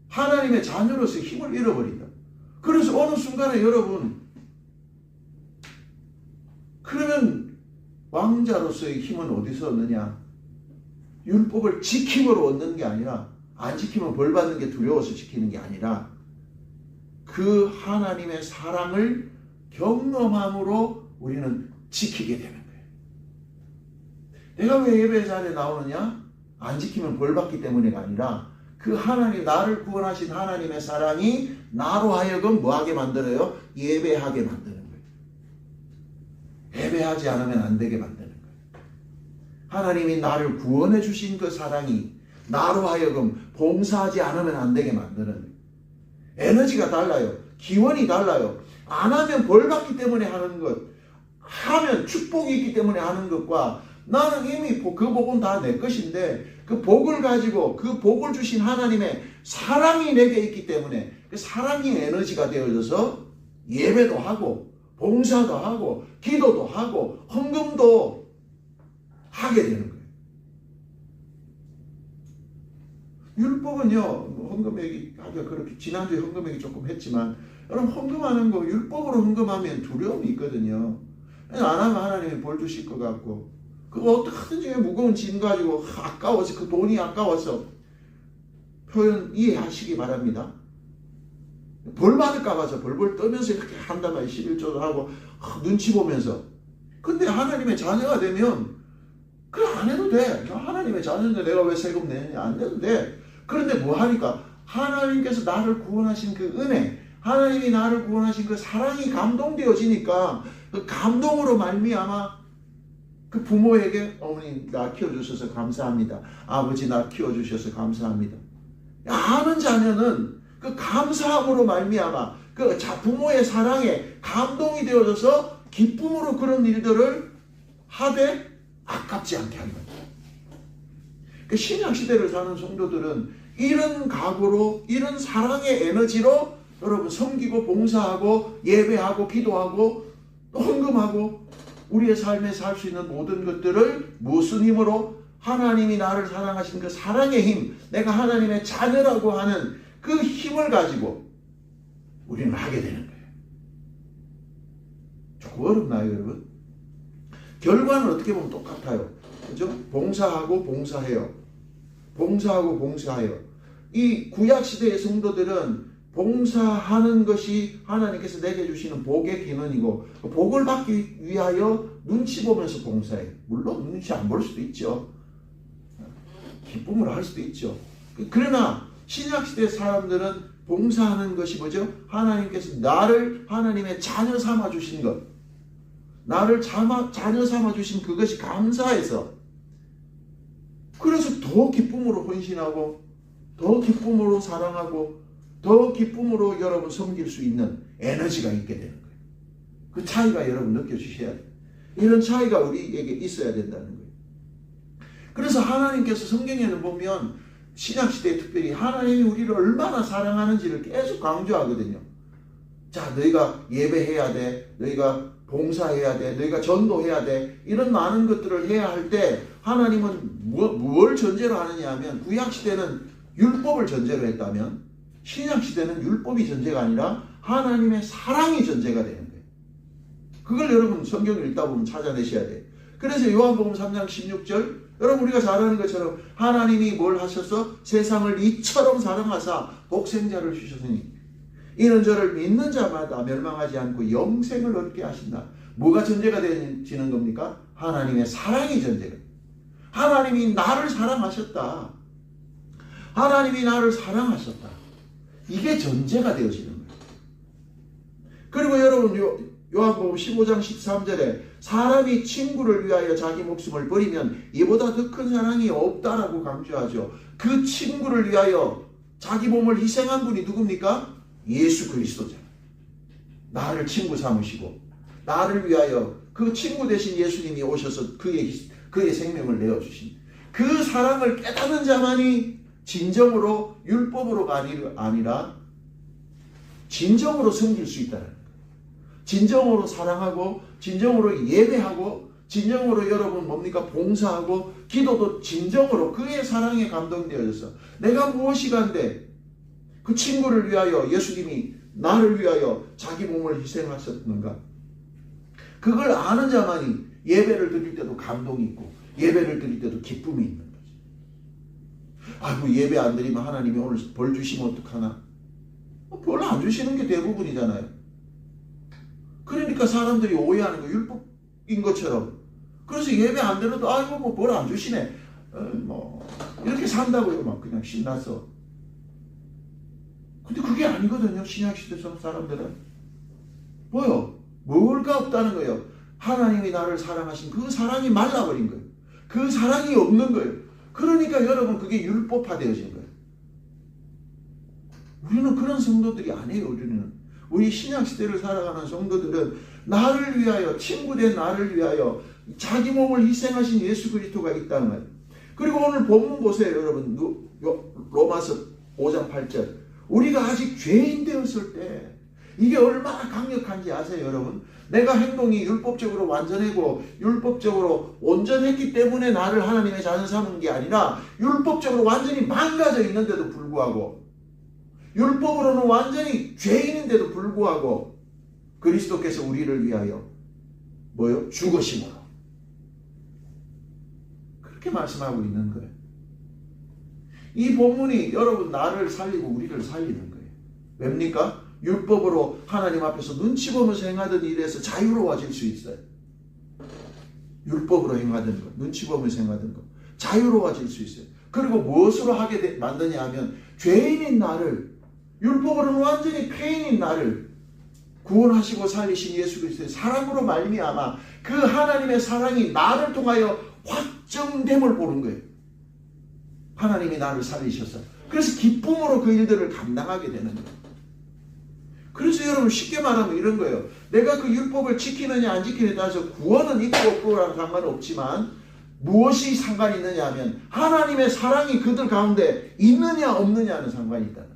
하나님의 자녀로서 힘을 잃어버린다. 그래서 어느 순간에 여러분 그러면 왕자로서의 힘은 어디서 얻느냐? 율법을 지킴으로 얻는 게 아니라 안 지키면 벌 받는 게 두려워서 지키는 게 아니라 그 하나님의 사랑을 경험함으로 우리는 지키게 되는 거예요. 내가 왜 예배 자리에 나오느냐? 안 지키면 벌 받기 때문이가 아니라 그 하나님, 나를 구원하신 하나님의 사랑이 나로 하여금 뭐하게 만들어요? 예배하게 만드는 거예요. 예배하지 않으면 안 되게 만드는 거예요. 하나님이 나를 구원해 주신 그 사랑이 나로 하여금 봉사하지 않으면 안 되게 만드는 거예요. 에너지가 달라요. 기원이 달라요. 안 하면 벌 받기 때문에 하는 것, 하면 축복이 있기 때문에 하는 것과 나는 이미 그 복은 다 내 것인데 그 복을 가지고 그 복을 주신 하나님의 사랑이 내게 있기 때문에 그 사랑이 에너지가 되어져서 예배도 하고 봉사도 하고 기도도 하고 헌금도 하게 되는 거예요. 율법은요, 헌금액이 아주 그렇게 지난주에 헌금액이 조금 했지만 여러분 헌금하는 거 율법으로 헌금하면 두려움이 있거든요. 안 하면 하나님이 벌 주실 것 같고 그거 어떻게든지 무거운 짐 가지고 아까워서 그 돈이 아까워서 표현 이해하시기 바랍니다. 벌 받을까 봐서 벌벌 떠면서 이렇게 한단 말이에요. 11조도 하고 눈치 보면서. 근데 하나님의 자녀가 되면 그래 안 해도 돼. 하나님의 자녀인데 내가 왜 세금 내느냐. 안 해도 돼. 그런데 뭐 하니까 하나님께서 나를 구원하신 그 은혜, 하나님이 나를 구원하신 그 사랑이 감동되어지니까 그 감동으로 말미암아 그 부모에게 어머니 나 키워주셔서 감사합니다. 아버지 나 키워주셔서 감사합니다. 아는 자녀는 그 감사함으로 말미암아 그 부모의 사랑에 감동이 되어져서 기쁨으로 그런 일들을 하되 아깝지 않게 하는 거예요. 그 신약시대를 사는 성도들은 이런 각오로 이런 사랑의 에너지로 여러분 섬기고 봉사하고 예배하고 기도하고 헌금하고 우리의 삶에 살 수 있는 모든 것들을 무슨 힘으로 하나님이 나를 사랑하신 그 사랑의 힘, 내가 하나님의 자녀라고 하는 그 힘을 가지고 우리는 하게 되는 거예요. 조금 어렵나요, 여러분? 결과는 어떻게 보면 똑같아요. 그죠? 봉사하고 봉사해요. 봉사하고 봉사해요. 이 구약시대의 성도들은 봉사하는 것이 하나님께서 내게 주시는 복의 기능이고 복을 받기 위하여 눈치 보면서 봉사해요. 물론 눈치 안 볼 수도 있죠. 기쁨을 할 수도 있죠. 그러나 신약시대 사람들은 봉사하는 것이 뭐죠? 하나님께서 나를 하나님의 자녀 삼아 주신 것, 나를 자녀 삼아 주신 그것이 감사해서 그래서 더 기쁨으로 헌신하고 더 기쁨으로 사랑하고 더 기쁨으로 여러분 섬길 수 있는 에너지가 있게 되는 거예요. 그 차이가 여러분 느껴주셔야 돼요. 이런 차이가 우리에게 있어야 된다는 거예요. 그래서 하나님께서 성경에는 보면 신약시대에 특별히 하나님이 우리를 얼마나 사랑하는지를 계속 강조하거든요. 자, 너희가 예배해야 돼. 너희가 봉사해야 돼. 너희가 전도해야 돼. 이런 많은 것들을 해야 할 때 하나님은 뭘 전제로 하느냐 하면 구약시대는 율법을 전제로 했다면 신약시대는 율법이 전제가 아니라 하나님의 사랑이 전제가 되는 거예요. 그걸 여러분 성경을 읽다 보면 찾아내셔야 돼요. 그래서 요한복음 3장 16절 여러분 우리가 잘 아는 것처럼 하나님이 뭘 하셔서 세상을 이처럼 사랑하사 독생자를 주셨으니 이는 저를 믿는 자마다 멸망하지 않고 영생을 얻게 하신다. 뭐가 전제가 되지는 겁니까? 하나님의 사랑이 전제가. 하나님이 나를 사랑하셨다. 하나님이 나를 사랑하셨다. 이게 전제가 되어지는 거예요. 그리고 여러분 요한복음 15장 13절에 사람이 친구를 위하여 자기 목숨을 버리면 이보다 더 큰 사랑이 없다라고 강조하죠. 그 친구를 위하여 자기 몸을 희생한 분이 누굽니까? 예수 그리스도잖아요. 나를 친구 삼으시고 나를 위하여 그 친구 대신 예수님이 오셔서 그의 생명을 내어주신 그 사랑을 깨닫는 자만이 진정으로 율법으로가 아니라 진정으로 섬길 수 있다는 거예요. 진정으로 사랑하고 진정으로 예배하고 진정으로 여러분 뭡니까? 봉사하고 기도도 진정으로 그의 사랑에 감동되어져서 내가 무엇이 간데 그 친구를 위하여 예수님이 나를 위하여 자기 몸을 희생하셨는가? 그걸 아는 자만이 예배를 드릴 때도 감동이 있고 예배를 드릴 때도 기쁨이 있는 거죠. 아이고 예배 안 드리면 하나님이 오늘 벌 주시면 어떡하나? 벌 안 주시는 게 대부분이잖아요. 그러니까 사람들이 오해하는 거 율법인 것처럼. 그래서 예배 안 드려도 아이고 뭐 벌 안 주시네. 뭐 이렇게 산다고요. 막 그냥 신나서. 근데 그게 아니거든요. 신약시대 사람들은. 뭐요? 뭘가 없다는 거예요. 하나님이 나를 사랑하신 그 사랑이 말라버린 거예요. 그 사랑이 없는 거예요. 그러니까 여러분 그게 율법화되어진 거예요. 우리는 그런 성도들이 아니에요. 우리 신약시대를 살아가는 성도들은 나를 위하여 친구된 나를 위하여 자기 몸을 희생하신 예수 그리스도가 있다는 거예요. 그리고 오늘 본문 보세요. 여러분 로마서 5장 8절 우리가 아직 죄인 되었을 때 이게 얼마나 강력한지 아세요 여러분? 내가 행동이 율법적으로 완전하고 율법적으로 온전했기 때문에 나를 하나님의 자녀 삼은 게 아니라 율법적으로 완전히 망가져 있는데도 불구하고 율법으로는 완전히 죄인인데도 불구하고 그리스도께서 우리를 위하여 뭐요? 죽으심으로 그렇게 말씀하고 있는 거예요. 이 본문이 여러분 나를 살리고 우리를 살리는 거예요. 왜입니까? 율법으로 하나님 앞에서 눈치 보면서 행하던 일에서 자유로워질 수 있어요. 율법으로 행하던 것, 눈치 보면서 행하던 것 자유로워질 수 있어요. 그리고 무엇으로 하게 만드냐 하면 죄인인 나를 율법으로는 완전히 폐인인 나를 구원하시고 살리신 예수 그리스도의 사랑으로 말미암아 그 하나님의 사랑이 나를 통하여 확정됨을 보는 거예요. 하나님이 나를 살리셔서 그래서 기쁨으로 그 일들을 감당하게 되는 거예요. 그래서 여러분 쉽게 말하면 이런 거예요. 내가 그 율법을 지키느냐 안 지키느냐에 따라서 구원은 있고 없고랑 상관없지만 무엇이 상관이 있느냐 하면 하나님의 사랑이 그들 가운데 있느냐 없느냐는 상관이 있다는 거예요.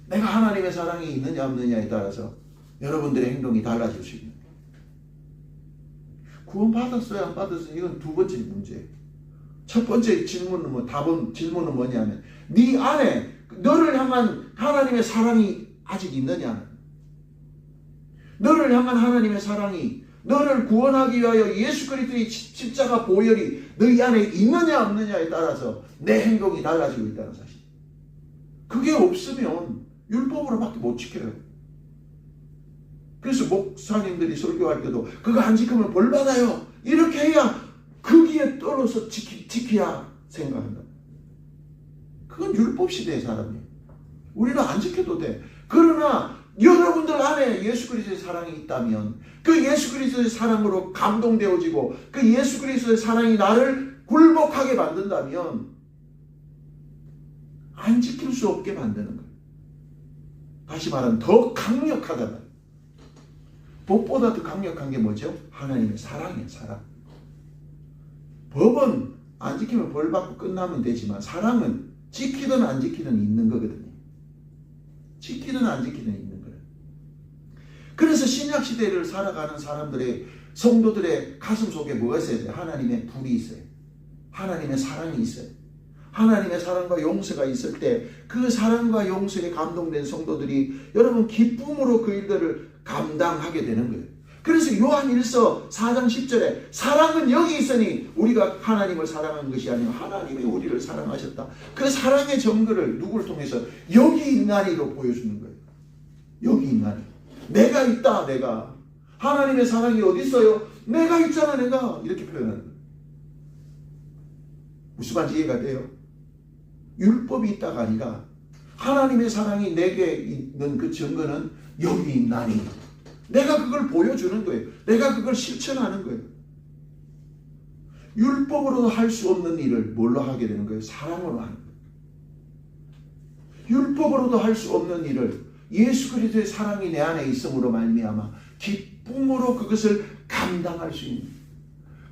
내가 하나님의 사랑이 있느냐 없느냐에 따라서 여러분들의 행동이 달라질 수 있는 거예요. 구원 받았어요 안 받았어요? 이건 두 번째 문제예요. 첫 번째 질문은 뭐냐면 네 안에 너를 향한 하나님의 사랑이 아직 있느냐? 너를 향한 하나님의 사랑이 너를 구원하기 위하여 예수 그리스도의 십자가 보혈이 너희 안에 있느냐 없느냐에 따라서 내 행동이 달라지고 있다는 사실. 그게 없으면 율법으로밖에 못 지켜요. 그래서 목사님들이 설교할 때도 그거 안 지키면 벌 받아요. 이렇게 해야 거기에 떨어서 지켜야 생각한다. 그건 율법 시대의 사람이에요. 우리는 안 지켜도 돼. 그러나 여러분들 안에 예수 그리스도의 사랑이 있다면 그 예수 그리스도의 사랑으로 감동되어지고 그 예수 그리스도의 사랑이 나를 굴복하게 만든다면 안 지킬 수 없게 만드는 거예요. 다시 말하면 더 강력하다 말이에요. 법보다 더 강력한 게 뭐죠? 하나님의 사랑이에요. 사랑. 법은 안 지키면 벌 받고 끝나면 되지만 사랑은 지키든 안 지키든 있는 거거든요. 지키든 안 지키든 있는 거예요. 그래서 신약시대를 살아가는 사람들의 성도들의 가슴 속에 뭐가 있어야 돼요? 하나님의 불이 있어요. 하나님의 사랑이 있어요. 하나님의 사랑과 용서가 있을 때 그 사랑과 용서에 감동된 성도들이 여러분 기쁨으로 그 일들을 감당하게 되는 거예요. 그래서 요한 1서 4장 10절에 사랑은 여기 있으니 우리가 하나님을 사랑한 것이 아니라 하나님이 우리를 사랑하셨다. 그 사랑의 증거를 누구를 통해서 여기 있나니로 보여주는 거예요. 여기 있나니. 내가 있다. 내가. 하나님의 사랑이 어디 있어요? 내가 있잖아. 내가. 이렇게 표현하는 거예요. 무슨 말인지 이해가 돼요? 율법이 있다가 아니라 하나님의 사랑이 내게 있는 그 증거는 여기 있나니. 내가 그걸 보여주는 거예요. 내가 그걸 실천하는 거예요. 율법으로도 할 수 없는 일을 뭘로 하게 되는 거예요? 사랑으로 하는 거예요. 율법으로도 할 수 없는 일을 예수 그리스도의 사랑이 내 안에 있음으로 말미암아 기쁨으로 그것을 감당할 수 있는.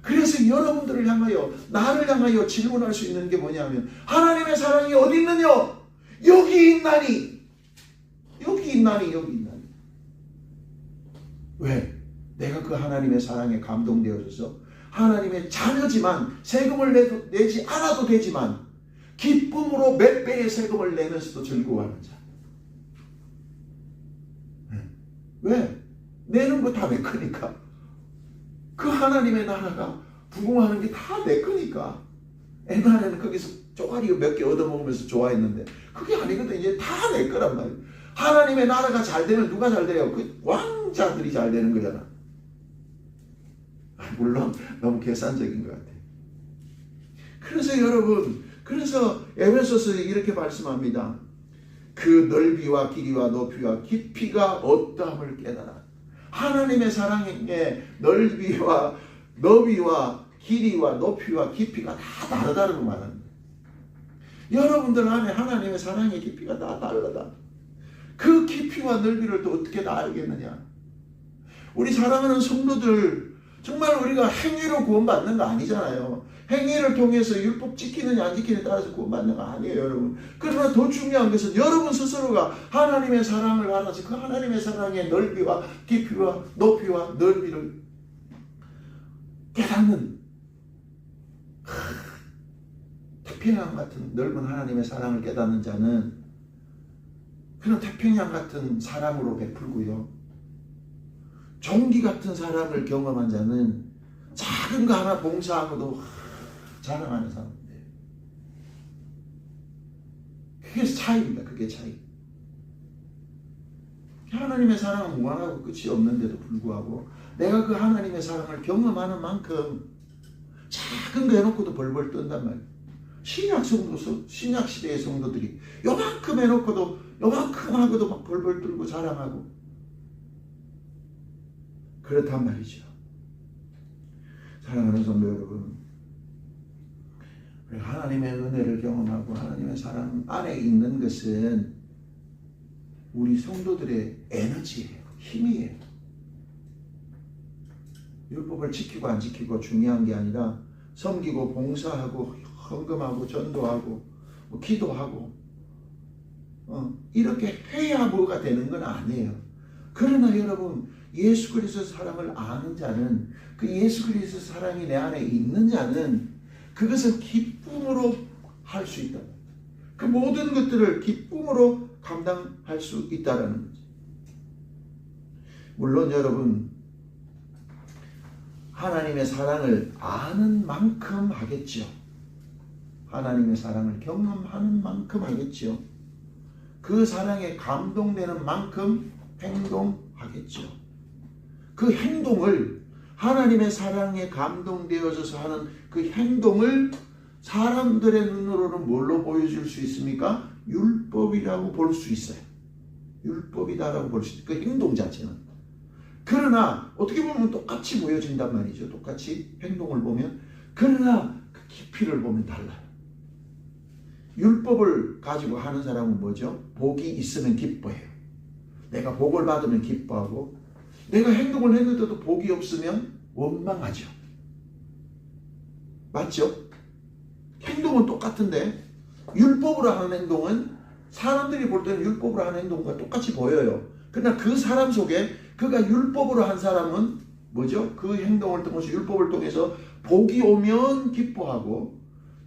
그래서 여러분들을 향하여, 나를 향하여 질문할 수 있는 게 뭐냐면, 하나님의 사랑이 어디 있느냐? 여기 있나니. 여기 있나니. 여기 있나니. 왜? 내가 그 하나님의 사랑에 감동되어져서 하나님의 자녀지만 세금을 내지 않아도 되지만 기쁨으로 몇 배의 세금을 내면서도 즐거워하는 자. 왜? 내는 거 다 내 거니까. 그 하나님의 나라가 부흥하는 게 다 내 거니까. 옛날에는 거기서 쪼가리 몇 개 얻어먹으면서 좋아했는데 그게 아니거든. 이제 다 내 거란 말이에요. 하나님의 나라가 잘 되면 누가 잘 돼요? 그 왕자들이 잘 되는 거잖아. 물론 너무 계산적인 것 같아요. 그래서 여러분, 그래서 에베소서에 이렇게 말씀합니다. 그 넓이와 길이와 높이와 깊이가 어떠함을 깨달아. 하나님의 사랑의 넓이와 너비와 길이와 높이와 깊이가 다 다르다고 말합니다. 여러분들 안에 하나님의 사랑의 깊이가 다 다르다. 그 깊이와 넓이를 또 어떻게 다 알겠느냐? 우리 사랑하는 성도들, 정말 우리가 행위로 구원받는 거 아니잖아요. 행위를 통해서 율법 지키느냐 안 지키느냐에 따라서 구원받는 거 아니에요, 여러분. 그러나 더 중요한 것은 여러분 스스로가 하나님의 사랑을 알아서 그 하나님의 사랑의 넓이와 깊이와 높이와 넓이를 깨닫는 태평양 같은 넓은 하나님의 사랑을 깨닫는 자는 그런 태평양 같은 사랑으로 베풀고요. 종기 같은 사랑을 경험한 자는 작은 거 하나 봉사하고도 자랑하는 사람인데, 그게 차이입니다. 그게 차이. 하나님의 사랑은 무한하고 끝이 없는데도 불구하고 내가 그 하나님의 사랑을 경험하는 만큼 작은 거 해놓고도 벌벌 뜬단 말이에요. 신약 시대의 성도들이 요만큼 해놓고도 요만큼 하고도 막 벌벌 떨고 자랑하고 그렇단 말이죠. 사랑하는 성도 여러분, 하나님의 은혜를 경험하고 하나님의 사랑 안에 있는 것은 우리 성도들의 에너지예요. 힘이에요. 율법을 지키고 안 지키고 중요한 게 아니라 섬기고 봉사하고 헌금하고 전도하고 기도하고 이렇게 해야 뭐가 되는 건 아니에요. 그러나 여러분, 예수 그리스도의 사랑을 아는 자는, 그 예수 그리스도의 사랑이 내 안에 있는 자는 그것을 기쁨으로 할 수 있다. 그 모든 것들을 기쁨으로 감당할 수 있다라는 거죠. 물론 여러분, 하나님의 사랑을 아는 만큼 하겠죠. 하나님의 사랑을 경험하는 만큼 하겠죠. 그 사랑에 감동되는 만큼 행동하겠죠. 그 행동을, 하나님의 사랑에 감동되어져서 하는 그 행동을 사람들의 눈으로는 뭘로 보여줄 수 있습니까? 율법이라고 볼 수 있어요. 율법이다라고 볼 수 있어요. 그 행동 자체는. 그러나 어떻게 보면 똑같이 보여진단 말이죠. 똑같이 행동을 보면. 그러나 그 깊이를 보면 달라요. 율법을 가지고 하는 사람은 뭐죠? 복이 있으면 기뻐해요. 내가 복을 받으면 기뻐하고, 내가 행동을 했는데도 복이 없으면 원망하죠. 맞죠? 행동은 똑같은데 율법으로 하는 행동은 사람들이 볼 때는 율법으로 하는 행동과 똑같이 보여요. 그러나 그 사람 속에 그가 율법으로 한 사람은 뭐죠? 그 행동을 통해서, 율법을 통해서 복이 오면 기뻐하고,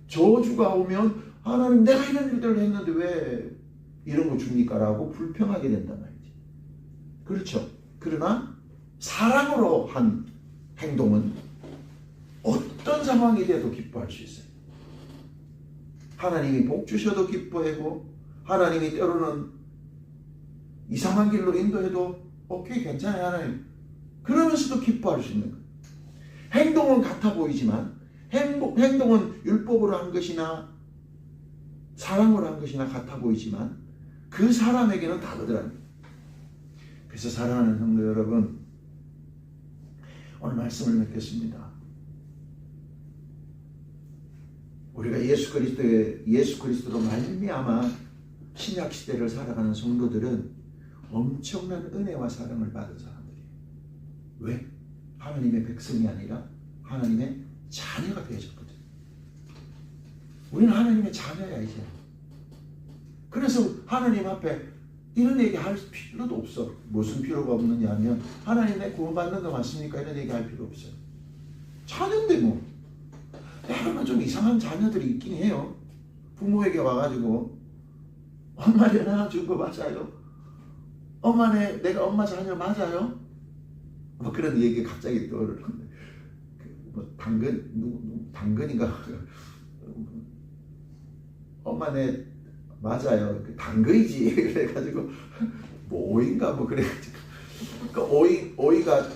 저주가 오면 하나님 내가 이런 일들을 했는데 왜 이런 거 줍니까? 라고 불평하게 된단 말이지. 그렇죠. 그러나 사랑으로 한 행동은 어떤 상황이 돼도 기뻐할 수 있어요. 하나님이 복 주셔도 기뻐하고, 하나님이 때로는 이상한 길로 인도해도 오케이 괜찮아요 하나님, 그러면서도 기뻐할 수 있는 거예요. 행동은 같아 보이지만, 행동은 율법으로 한 것이나 사랑으로 한 것이나 같아 보이지만, 그 사람에게는 다르더라고요. 그래서 사랑하는 성도 여러분, 오늘 말씀을 맺겠습니다. 우리가 예수 그리스도로 말미암아 신약 시대를 살아가는 성도들은 엄청난 은혜와 사랑을 받은 사람들이에요. 왜? 하나님의 백성이 아니라 하나님의 자녀가 되어졌거든. 우리는 하나님의 자녀야 이제. 그래서 하나님 앞에 이런 얘기 할 필요도 없어. 무슨 필요가 없느냐 하면 하나님 내 구원받는 거 맞습니까? 이런 얘기 할 필요 없어요. 자녀인데 뭐. 여러분 좀 이상한 자녀들이 있긴 해요. 부모에게 와가지고 엄마 연하 준 거 맞아요? 엄마네 내가 엄마 자녀 맞아요? 뭐 그런 얘기 갑자기 떠오르는데 뭐 당근인가 엄마네 맞아요. 당근이지. 그래가지고 뭐 오이인가 뭐 그래가지고 그 오이가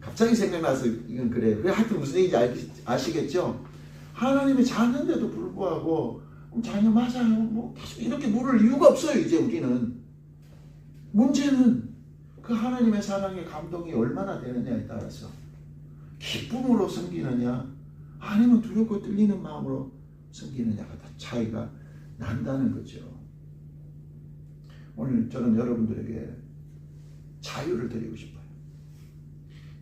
갑자기 생각나서 이건 그래. 하여튼 무슨 얘기인지 아시겠죠? 하나님의 자녀인데도 불구하고 자녀 맞아요. 뭐 계속 이렇게 물을 이유가 없어요. 이제 우리는. 문제는 그 하나님의 사랑의 감동이 얼마나 되느냐에 따라서 기쁨으로 섬기느냐 아니면 두렵고 떨리는 마음으로 섬기느냐가 다 차이가 난다는 거죠. 오늘 저는 여러분들에게 자유를 드리고 싶어요.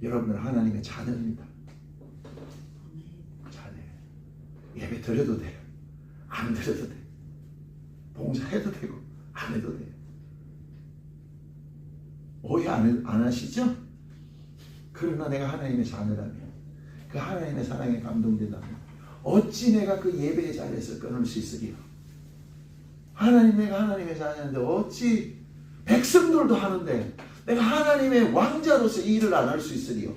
여러분은 하나님의 자녀입니다. 자녀. 예배 드려도 돼요. 안 드려도 돼요. 봉사해도 되고 안 해도 돼요. 오해 안 하시죠? 그러나 내가 하나님의 자녀라면 그 하나님의 사랑에 감동된다면 어찌 내가 그 예배의 자리에서 끊을 수 있으리요? 내가 하나님의 자녀인데 어찌 백성들도 하는데 내가 하나님의 왕자로서 이 일을 안 할 수 있으리요?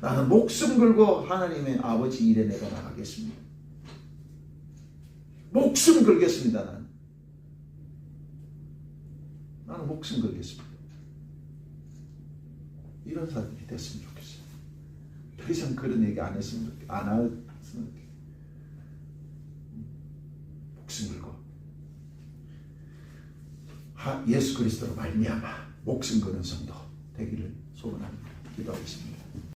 나는 목숨 걸고 하나님의 아버지 일에 내가 나가겠습니다. 목숨 걸겠습니다. 나는 목숨 걸겠습니다. 이런 사람이 됐으면 좋겠어요. 더 이상 그런 얘기 안 했으면 좋겠어요. 목숨 걸고 예수 그리스도로 말미암아 목숨 거는 성도 되기를 소원합니다. 기도하겠습니다.